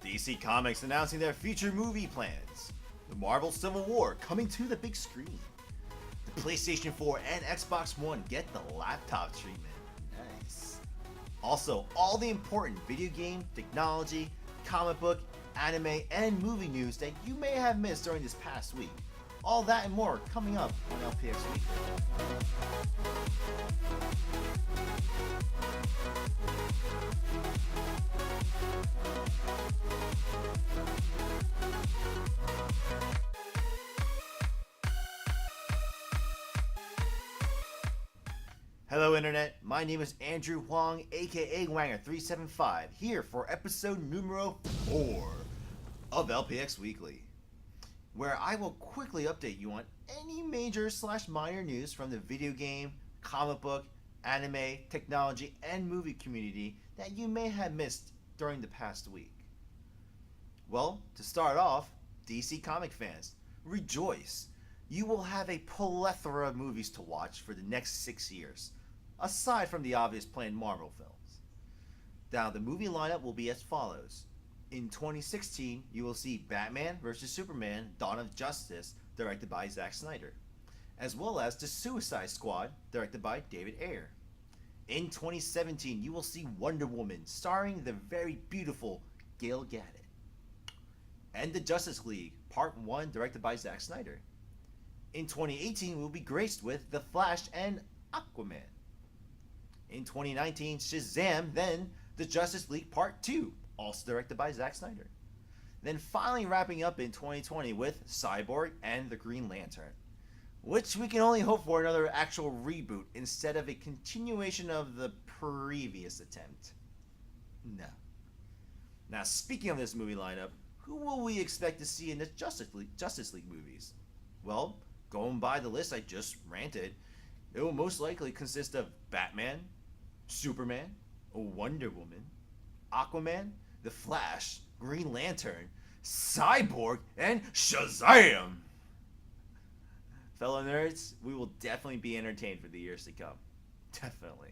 DC Comics announcing their future movie plans. The Marvel Civil War coming to the big screen. The PlayStation 4 and Xbox One get the laptop treatment. Nice. Also, all the important video game, technology, comic book, anime, and movie news that you may have missed during this past week. All that and more coming up on LPX Weekly. Hello Internet, my name is Andrew Huang, aka Wanger375, here for episode numero 4 of LPX Weekly, where I will quickly update you on any major / minor news from the video game, comic book, anime, technology, and movie community that you may have missed during the past week. Well, to start off, DC comic fans, rejoice! You will have a plethora of movies to watch for the next 6 years, aside from the obvious planned Marvel films. Now, the movie lineup will be as follows. In 2016, you will see Batman vs. Superman: Dawn of Justice, directed by Zack Snyder, as well as The Suicide Squad, directed by David Ayer. In 2017, you will see Wonder Woman, starring the very beautiful Gal Gadot, and The Justice League, Part 1, directed by Zack Snyder. In 2018, we'll be graced with The Flash and Aquaman. In 2019, Shazam, then The Justice League Part 2, also directed by Zack Snyder. Then finally wrapping up in 2020 with Cyborg and the Green Lantern, which we can only hope for another actual reboot instead of a continuation of the previous attempt. No. Now, speaking of this movie lineup, who will we expect to see in the Justice League movies? Well, going by the list I just ranted, it will most likely consist of Batman, Superman, Wonder Woman, Aquaman, The Flash, Green Lantern, Cyborg, and Shazam! Fellow nerds, we will definitely be entertained for the years to come. Definitely.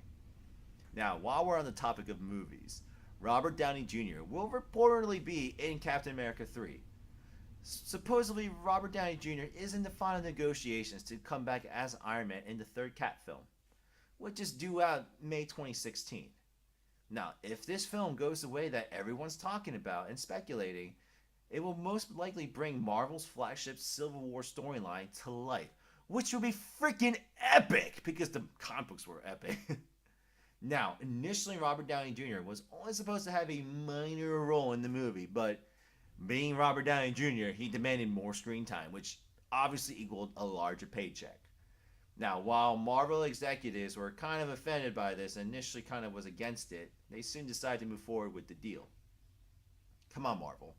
Now, while we're on the topic of movies, Robert Downey Jr. will reportedly be in Captain America 3. Supposedly, Robert Downey Jr. is in the final negotiations to come back as Iron Man in the third Cap film, which is due out May 2016. Now, if this film goes the way that everyone's talking about and speculating, it will most likely bring Marvel's flagship Civil War storyline to life, which will be freaking epic because the comic books were epic. Now, initially Robert Downey Jr. was only supposed to have a minor role in the movie, but being Robert Downey Jr., he demanded more screen time, which obviously equaled a larger paycheck. Now, while Marvel executives were kind of offended by this and initially kind of was against it, they soon decided to move forward with the deal. Come on, Marvel.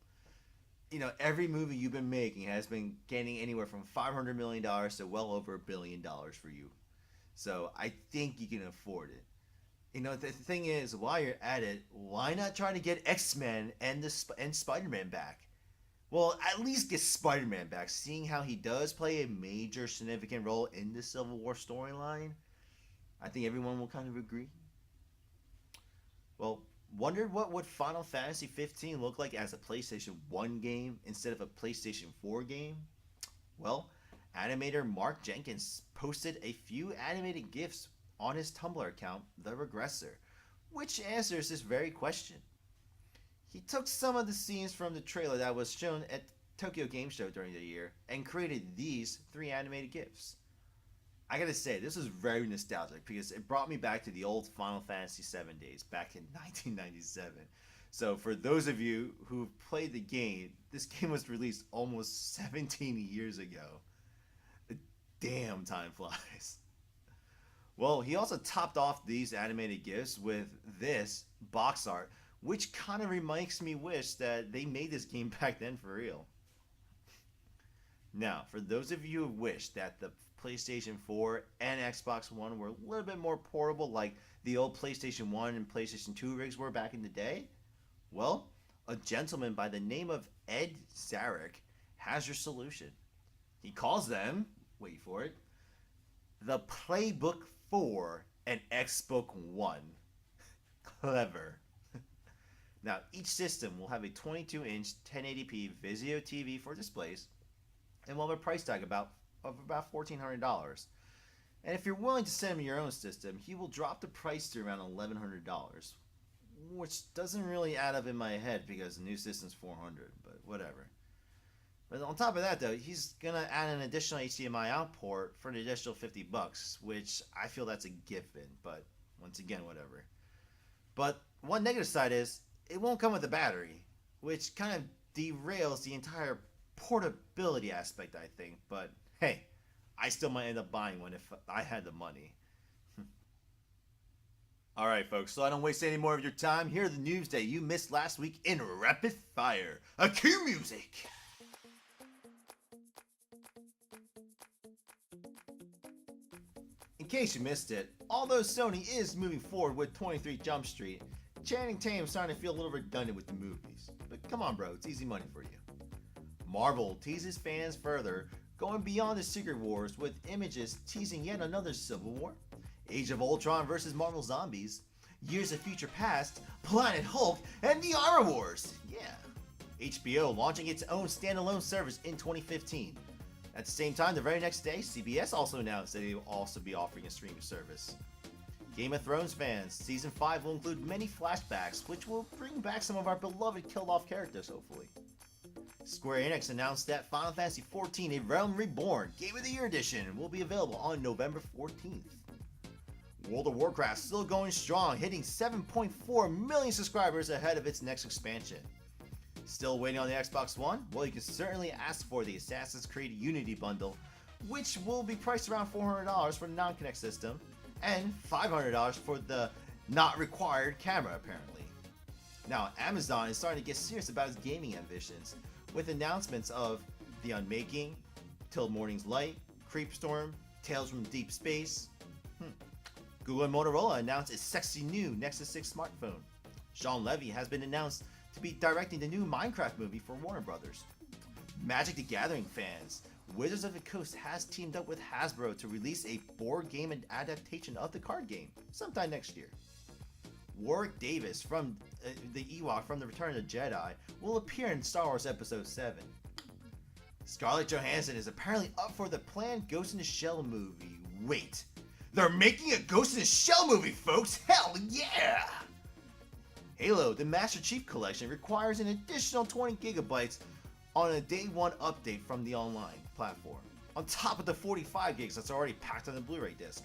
You know, every movie you've been making has been getting anywhere from $500 million to well over $1 billion for you. So I think you can afford it. You know, the thing is, while you're at it, why not try to get X-Men and Spider-Man back? Well, at least get Spider-Man back, seeing how he does play a major significant role in the Civil War storyline. I think everyone will kind of agree. Well, wondered what would Final Fantasy 15 look like as a PlayStation 1 game instead of a PlayStation 4 game? Well, animator Mark Jenkins posted a few animated GIFs on his Tumblr account, The Regressor, which answers this very question. He took some of the scenes from the trailer that was shown at Tokyo Game Show during the year and created these 3 animated GIFs. I gotta say, this was very nostalgic because it brought me back to the old Final Fantasy VII days back in 1997. So for those of you who've played the game, this game was released almost 17 years ago. Damn, time flies. Well, he also topped off these animated GIFs with this box art, which kind of makes me wish that they made this game back then for real. Now, for those of you who wish that the PlayStation 4 and Xbox One were a little bit more portable like the old PlayStation 1 and PlayStation 2 rigs were back in the day, well, a gentleman by the name of Ed Zarek has your solution. He calls them, wait for it, the Playbook 4 and Xbox One. Clever. Now, each system will have a 22-inch 1080p Vizio TV for displays, and will have a price tag of about $1,400. And if you're willing to send him your own system, he will drop the price to around $1,100, which doesn't really add up in my head because the new system's $400, but whatever. But on top of that, though, he's gonna add an additional HDMI out port for an additional $50, which I feel that's a given. But once again, whatever. But one negative side is it won't come with a battery, which kind of derails the entire portability aspect, I think. But hey, I still might end up buying one if I had the money. Alright folks, so I don't waste any more of your time, here are the news that you missed last week in rapid fire. A cue music! In case you missed it, although Sony is moving forward with 23 Jump Street, Channing Tatum's starting to feel a little redundant with the movies. But come on bro, it's easy money for you. Marvel teases fans further, going beyond the Secret Wars with images teasing yet another Civil War, Age of Ultron vs. Marvel Zombies, Years of Future Past, Planet Hulk, and the Armor Wars! Yeah. HBO launching its own standalone service in 2015. At the same time, the very next day, CBS also announced that they will also be offering a streaming service. Game of Thrones fans, Season 5 will include many flashbacks, which will bring back some of our beloved killed-off characters, hopefully. Square Enix announced that Final Fantasy XIV: A Realm Reborn Game of the Year Edition will be available on November 14th. World of Warcraft still going strong, hitting 7.4 million subscribers ahead of its next expansion. Still waiting on the Xbox One? Well, you can certainly ask for the Assassin's Creed Unity bundle, which will be priced around $400 for the non-Kinect system, and $500 for the not required camera apparently. Now, Amazon is starting to get serious about its gaming ambitions, with announcements of The Unmaking, Till Morning's Light, Creepstorm, Tales from Deep Space. Google and Motorola announced its sexy new Nexus 6 smartphone. Sean Levy has been announced to be directing the new Minecraft movie for Warner Brothers. Magic the Gathering fans, Wizards of the Coast has teamed up with Hasbro to release a board game adaptation of the card game sometime next year. Warwick Davis from the Ewok from The Return of the Jedi will appear in Star Wars Episode 7. Scarlett Johansson is apparently up for the planned Ghost in the Shell movie. Wait, they're making a Ghost in the Shell movie, folks! Hell yeah! Halo, the Master Chief Collection requires an additional 20 gigabytes on a day one update from the online platform, on top of the 45 gigs that's already packed on the Blu-ray disc.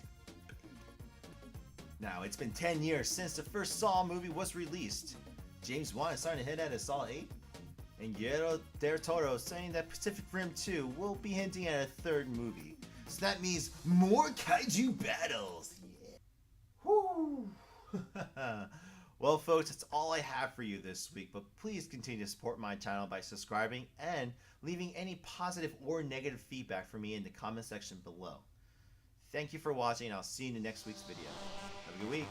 Now, it's been 10 years since the first Saw movie was released. James Wan is starting to hint at a Saw 8, and Guillermo del Toro saying that Pacific Rim 2 will be hinting at a third movie. So that means more kaiju battles! Yeah. Woo! Well folks, that's all I have for you this week, but please continue to support my channel by subscribing and leaving any positive or negative feedback for me in the comment section below. Thank you for watching, and I'll see you in the next week's video. Have a good week.